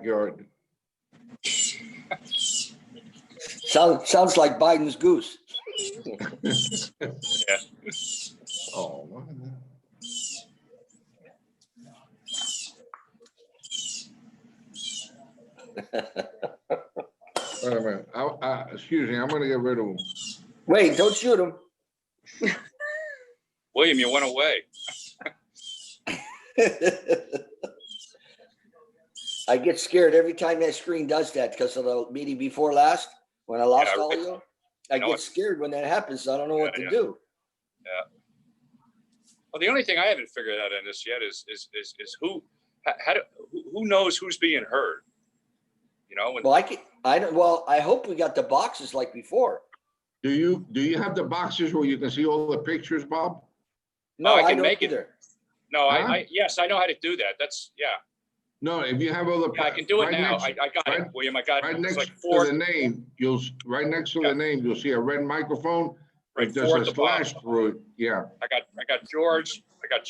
backyard. Sounds like Biden's goose. Yeah. Oh. Wait a minute. Excuse me, I'm gonna get rid of him. Wait, don't shoot him. William, you went away. I get scared every time that screen does that because of the meeting before last, when I lost all of you. I get scared when that happens, so I don't know what to do. Yeah. Well, the only thing I haven't figured out in this yet is who knows who's being heard. You know, when, Well, I hope we got the boxes like before. Do you have the boxes where you can see all the pictures, Bob? No, I I can don't make it. either. No, Huh? yes, I know how to do that. That's No, if you have all the. Yeah, I can do it right now. next- I got right- it, William. I got Right it. It's next like four, to the name, right next to the name, you'll see a red microphone. right, If there's four a at the bottom. slash through it, yeah. I got George. I got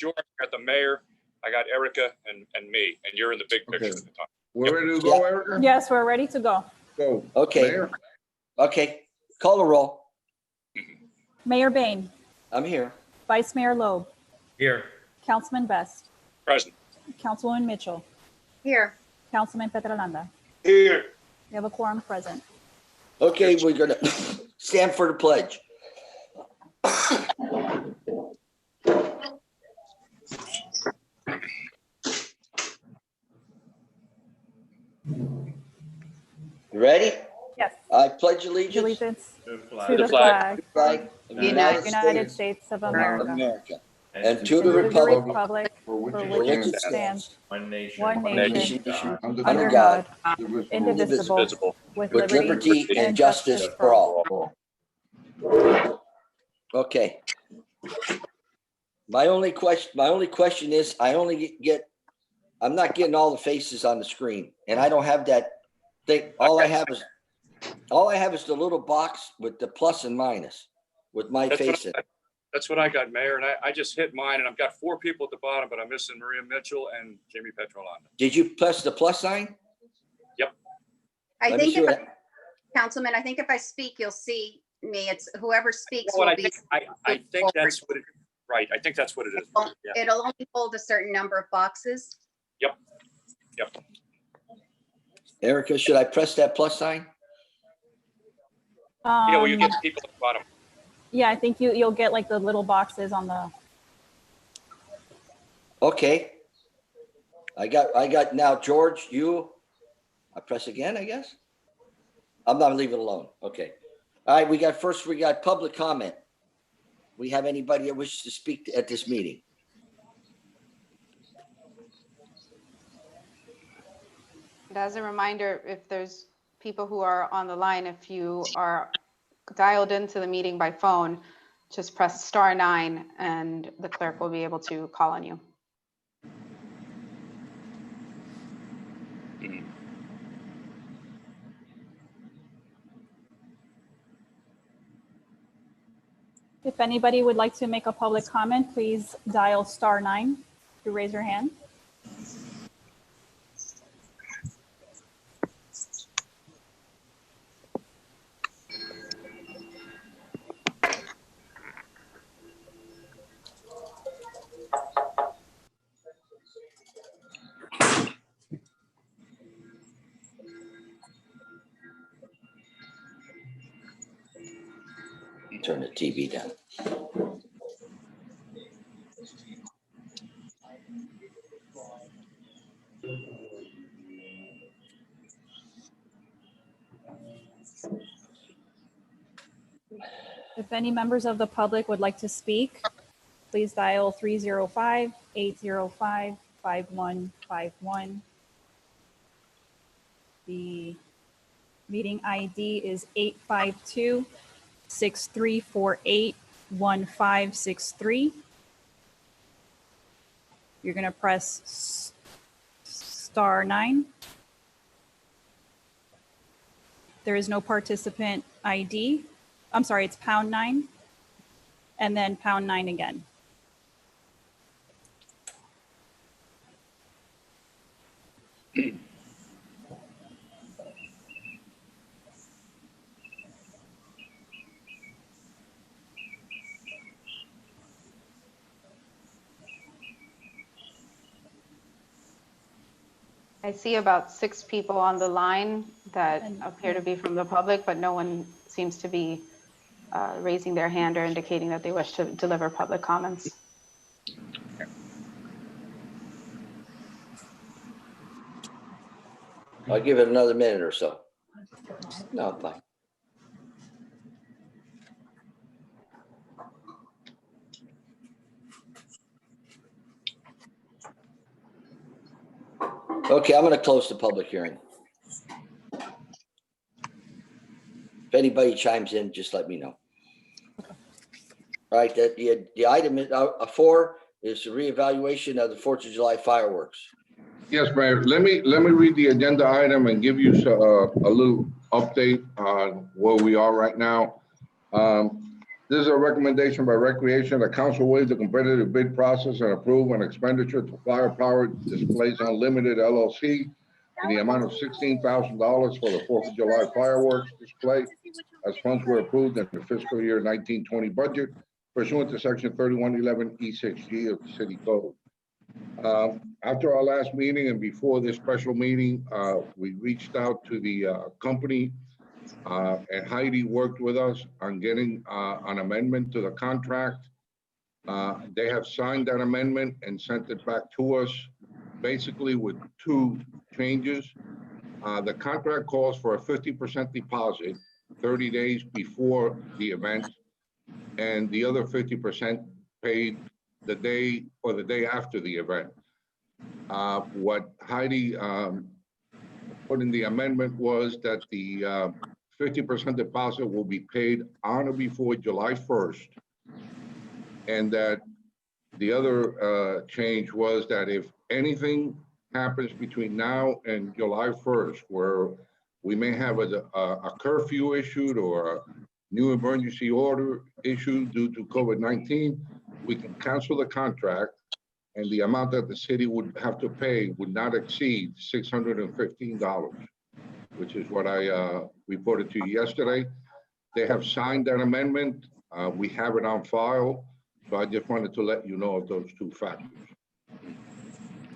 the mayor. I got Erica and me. And you're in the big picture Okay. at the top. We're ready to go, Erica? Yes, we're ready to go. Go. Okay. Mayor? Okay, call the roll. Mayor Bain, I'm here. Vice Mayor Loeb, Here. Councilman Best, Present. Councilwoman Mitchell, Here. Councilman Petrolanda. Here. We have a quorum present. Okay, we're gonna stand for the pledge. You ready? Yes. I pledge allegiance Allegiance The to flag. the flag flag of the United United States States of of America, America and and to and the to the republic republic For which for it which stands, it stands, one nation. one nation, under under God, God, indivisible, Indivisible. with with liberty liberty and justice for all. Okay. My only question is, I'm not getting all the faces on the screen, and I don't have that thing. All I have is the little box with the plus and minus with my face in it. That's what I got, Mayor. And I just hit mine, and I've got 4 people at the bottom, but I'm missing Maria Mitchell and Jimmy Petrolanda. Did you press the plus sign? I Let me think see if, what Councilman, I think if I speak, you'll see me. It's whoever speaks Well, will I be. think that's what it, right. I think that's what it is. Yeah. It'll only hold a certain number of boxes. Erica, should I press that plus sign? Well, you get people at the bottom. Yeah, I think you'll get like the little boxes on the, Okay. I got now, George, I press again, I guess? I'm not leaving it alone. Okay. All right, we got public comment. We have anybody that wishes to speak at this meeting? And as a reminder, if there's people who are on the line, if you are dialed into the meeting by phone, just press *9 and the clerk will be able to call on you. if anybody would like to make a public comment, please dial *9 to raise your hand. Turn the TV down. If any members of the public would like to speak, please dial 305-805-5151. The meeting ID is 852-6348-1563. You're going to press *9. There is no participant ID. I'm sorry, it's #9 and then #9 again. I see about 6 people on the line that And- appear to be from the public, but no one seems to be raising their hand or indicating that they wish to deliver public comments. I'll give it another minute or so. No, I'm fine. Okay, I'm going to close the public hearing. If anybody chimes in, just let me know. All right, the item is 4 is the reevaluation of the 4th of July fireworks. Yes, Mayor, let me read the agenda item and give you a little update on where we are right now. This is a recommendation by Recreation. The council waive the competitive bid process and approve an expenditure to Firepower Displays Unlimited LLC in the amount of $16,000 for the 4th of July fireworks display, as funds were approved in the fiscal year 1920 budget pursuant to section 3111 E6G of the city code. After our last meeting and before this special meeting, we reached out to the company, and Heidi worked with us on getting an amendment to the contract. They have signed that amendment and sent it back to us, basically with 2 changes. The contract calls for a 50% deposit 30 days before the event, and the other 50% paid the day or the day after the event. What Heidi put in the amendment was that the 50% deposit will be paid on or before July 1st. And that the other change was that if anything happens between now and July 1st, where we may have a curfew issued or a new emergency order issued due to COVID-19, we can cancel the contract, and the amount that the city would have to pay would not exceed $615, which is what I reported to you yesterday. They have signed that amendment. We have it on file. So I just wanted to let you know of those 2 factors.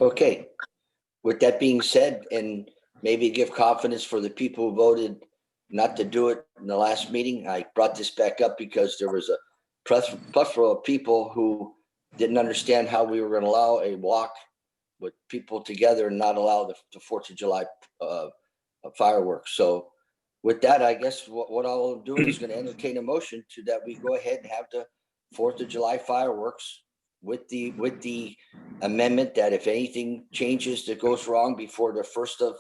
Okay, with that being said, and maybe give confidence for the people who voted not to do it in the last meeting, I brought this back up because there was a plethora of people who didn't understand how we were going to allow a walk with people together and not allow the 4th of July fireworks. So with that, I guess what I'll do is going to entertain a motion to that we go ahead and have the 4th of July fireworks with the amendment that if anything changes that goes wrong before the 1st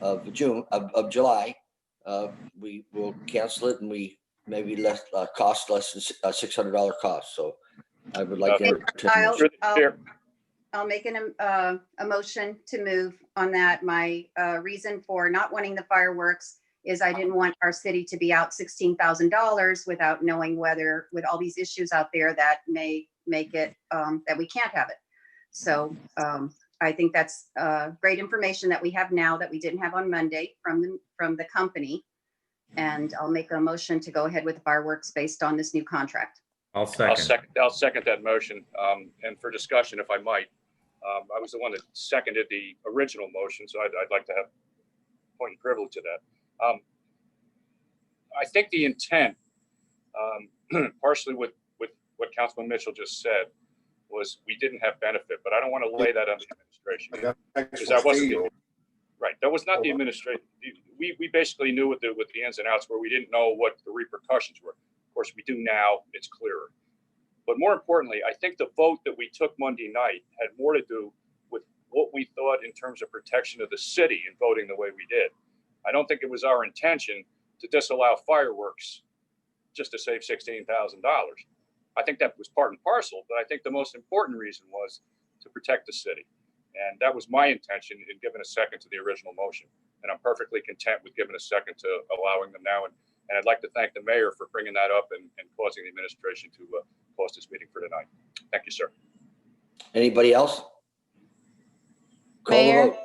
of July, we will cancel it, and we maybe cost less than a $600 cost. So I would like to entertain a motion. I'll make a motion to move on that. My reason for not wanting the fireworks is I didn't want our city to be out $16,000 without knowing whether, with all these issues out there, that may make it that we can't have it. So I think that's great information that we have now that we didn't have on Monday from the company. And I'll make a motion to go ahead with the fireworks based on this new contract. I'll second. I'll second that motion. And for discussion, if I might, I was the one that seconded the original motion, so I'd like to have point of privilege to that. I think the intent, partially with what Councilman Mitchell just said, was we didn't have benefit, but I don't want to lay that on the administration. Because that wasn't right. That was not the administration. We basically knew what the ins and outs were. We didn't know what the repercussions were. Of course, we do now. It's clearer. But more importantly, I think the vote that we took Monday night had more to do with what we thought in terms of protection of the city in voting the way we did. I don't think it was our intention to disallow fireworks just to save $16,000. I think that was part and parcel, but I think the most important reason was to protect the city. And that was my intention in giving a second to the original motion. And I'm perfectly content with giving a second to allowing them now. And I'd like to thank the mayor for bringing that up and causing the administration to close this meeting for tonight. Thank you, sir. Anybody else? Call the Mayor, vote.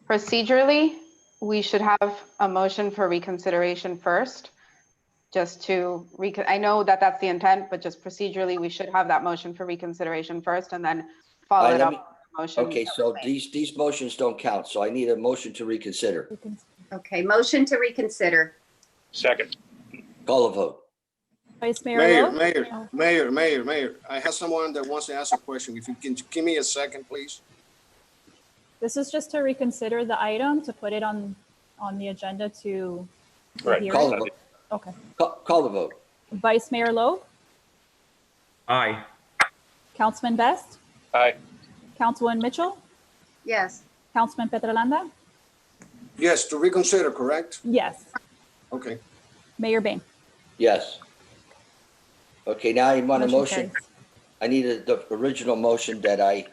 procedurally, we should have a motion for reconsideration first. Just to, I know that that's the intent, but just procedurally, we should have that motion for reconsideration first and then follow All right, it let up motion. Okay, so these motions don't count, so I need a motion to reconsider. We can- Okay, motion to reconsider. Second. Call a vote. Vice Mayor Mayor, Lowe? Mayor, Oh, Mayor, I have someone that wants to ask a question. If you can give me a second, please. This is just to reconsider the item, to put it on the agenda to Right. hear Call it. the vote. Okay. Call the vote. Vice Mayor Lowe, Aye. Councilman Best, Aye. Councilwoman Mitchell, Yes. Councilman Petrolanda? Yes, to reconsider, correct? Yes. Okay. Mayor Bain? Yes. Okay, now you want a motion? carries. I need the original motion do I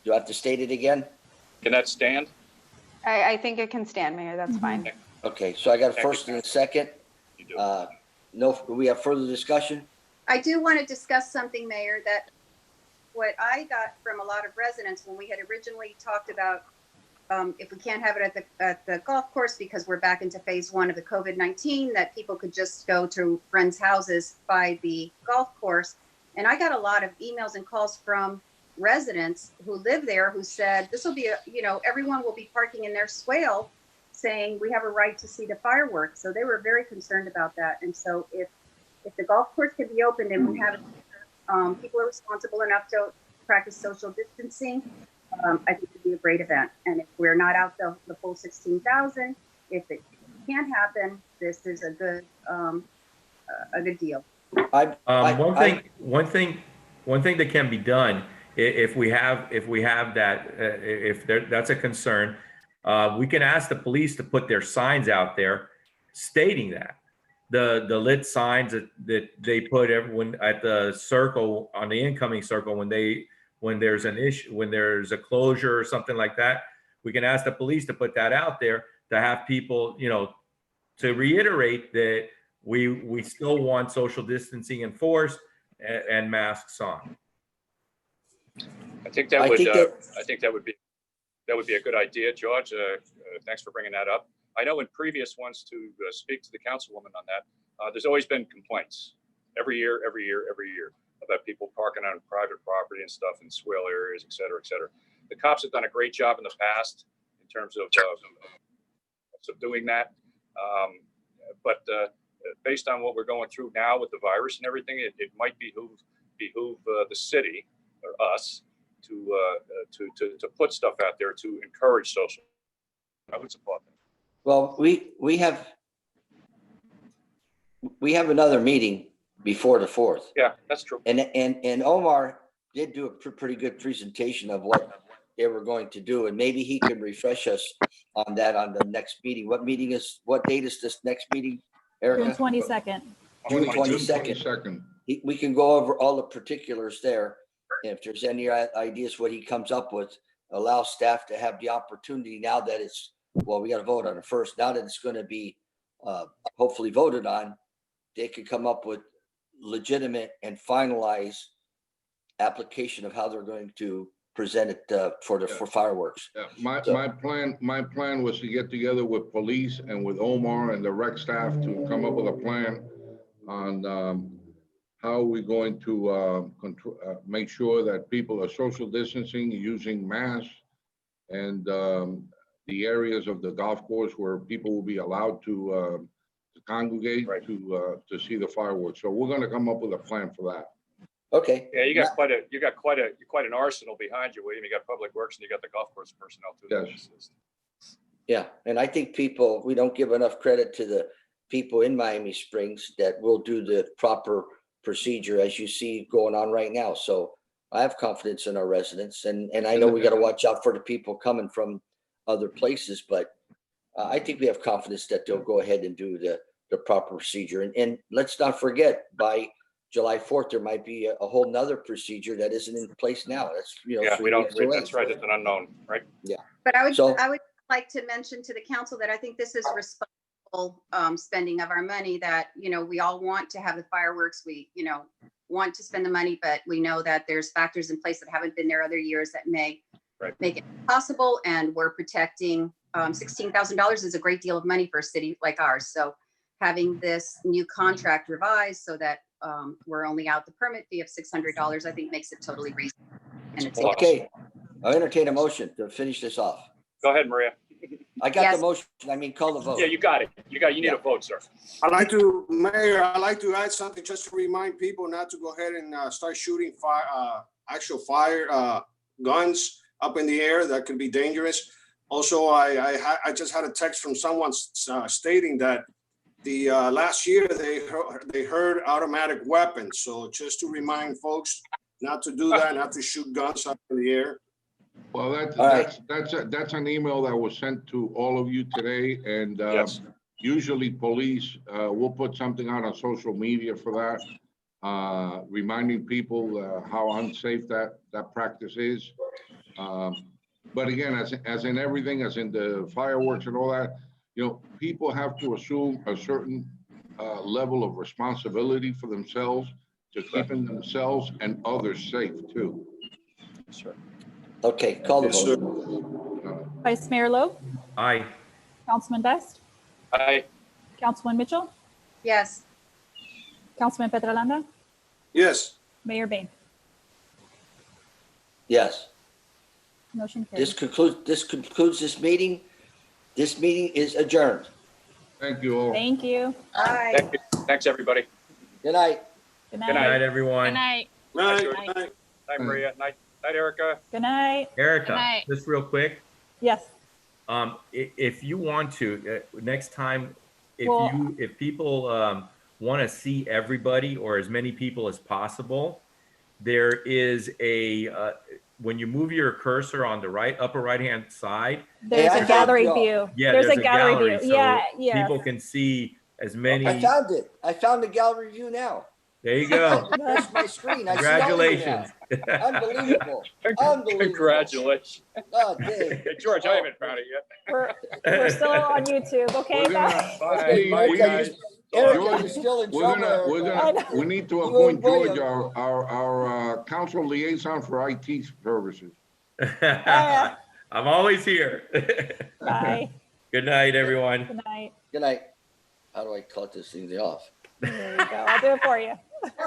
have to state it again? Can that stand? I think it can stand, Mayor. That's fine. Okay, so I got a first and a second. You do. No, do we have further discussion? I do want to discuss something, Mayor, that what I got from a lot of residents when we had originally talked about if we can't have it at the golf course because we're back into phase 1 of the COVID-19, that people could just go to friends' houses by the golf course. And I got a lot of emails and calls from residents who live there who said, this will be, everyone will be parking in their swale saying we have a right to see the fireworks. So they were very concerned about that. And so if the golf course can be opened and we have people are responsible enough to practice social distancing, I think it'd be a great event. And if we're not out the full 16,000, if it can't happen, this is a good deal. One thing that can be done, if we have that, that's a concern, we can ask the police to put their signs out there stating that. The lit signs that they put everyone at the circle, on the incoming circle, when there's an issue, when there's a closure or something like that, we can ask the police to put that out there to have people, to reiterate that we still want social distancing enforced and masks on. I think that would be a good idea, George. Thanks for bringing that up. I know in previous ones, to speak to the councilwoman on that, there's always been complaints every year about people parking on private property and stuff in swale areas, et cetera, et cetera. The cops have done a great job in the past in terms of subduing that. But based on what we're going through now with the virus and everything, it might behoove the city or us to put stuff out there to encourage social. I would support that. Well, we have another meeting before the 4th. Yeah, that's true. And Omar did do a pretty good presentation of what they were going to do, and maybe he can refresh us on that on the next meeting. What date is this next meeting, Erica? June 22nd. June June 22nd. We can go over all the particulars there. And if there's any ideas what he comes up with, allow staff to have the opportunity now that we got to vote on it first. Now that it's going to be hopefully voted on, they could come up with legitimate and finalized application of how they're going to present it for fireworks. Yeah, my plan was to get together with police and with Omar and the rec staff to come up with a plan on how we're going to make sure that people are social distancing, using masks, and the areas of the golf course where people will be allowed to congregate, Right. to see the fireworks. So we're going to come up with a plan for that. Okay. Yeah, you got quite an arsenal behind you, William. You got Public Works and you got the golf course personnel too. Yes. Yeah, and I think we don't give enough credit to the people in Miami Springs that will do the proper procedure as you see going on right now. So I have confidence in our residents, and I know we got to watch out for the people coming from other places, but I think we have confidence that they'll go ahead and do the proper procedure. And let's not forget, by July 4th, there might be a whole nother procedure that isn't in place now. That's, Yeah, 3 weeks away. that's right. It's an unknown, right? But I would So- like to mention to the council that I think this is responsible spending of our money, that, we all want to have the fireworks. We, want to spend the money, but we know that there's factors in place that haven't been there other years that may Right. make it possible. And we're protecting $16,000 is a great deal of money for a city like ours. So having this new contract revised so that we're only out the permit fee of $600, I think makes it totally reasonable. And it's Okay. I'll entertain a motion to finish this off. Go ahead, Maria. I got Yes. the motion. I mean, call the vote. Yeah, you got it. You need a vote, sir. Mayor, I'd like to add something just to remind people not to go ahead and start shooting actual fire guns up in the air. That could be dangerous. Also, I just had a text from someone stating that the last year they heard automatic weapons. So just to remind folks not to do that, not to shoot guns up in the air. Well, All right. that's an email that was sent to all of you today, and Yes. usually police will put something out on social media for that, reminding people how unsafe that practice is. But again, as in everything, as in the fireworks and all that, people have to assume a certain level of responsibility for themselves to keeping themselves and others safe too. Sure. Okay, call the Yes, sir. vote. Vice Mayor Lowe, Aye. Councilman Best, Aye. Councilman Mitchell, Yes, Councilman Petralanda, Yes. Mayor Bain. Yes. Motion This carries. concludes this meeting. This meeting is adjourned. Thank you all. Thank you. bye. Thank you. Thanks, everybody. Good night. Good Good Good night. night, everyone. night. Night, George. night. Night, Maria. Night, Erica. Good night. Good Erica, night. just real quick, Yes. if you want to, next time, Well- if people want to see everybody or as many people as possible, there is when you move your cursor on the upper right-hand side, There's I a found gallery y'all. view. yeah, There's a gallery view. so Yeah, yeah. people can see as many. I found it. I found the gallery view now. There you go. That's my screen. I see all of you now. Congratulations. Unbelievable. Unbelievable. Congratulations. God dang. Hey, George, I haven't found it yet. We're still on YouTube. Okay, We're gonna- guys. Bye. Bye, we- guys. Erica, George, you're still in We're trouble. gonna, Erica. we need to You appoint and William. George, our council liaison for IT services. Yeah. I'm always here. Bye. Good night, everyone. Good night. Good night. How do I cut this thing off? There you go. I'll do it for you.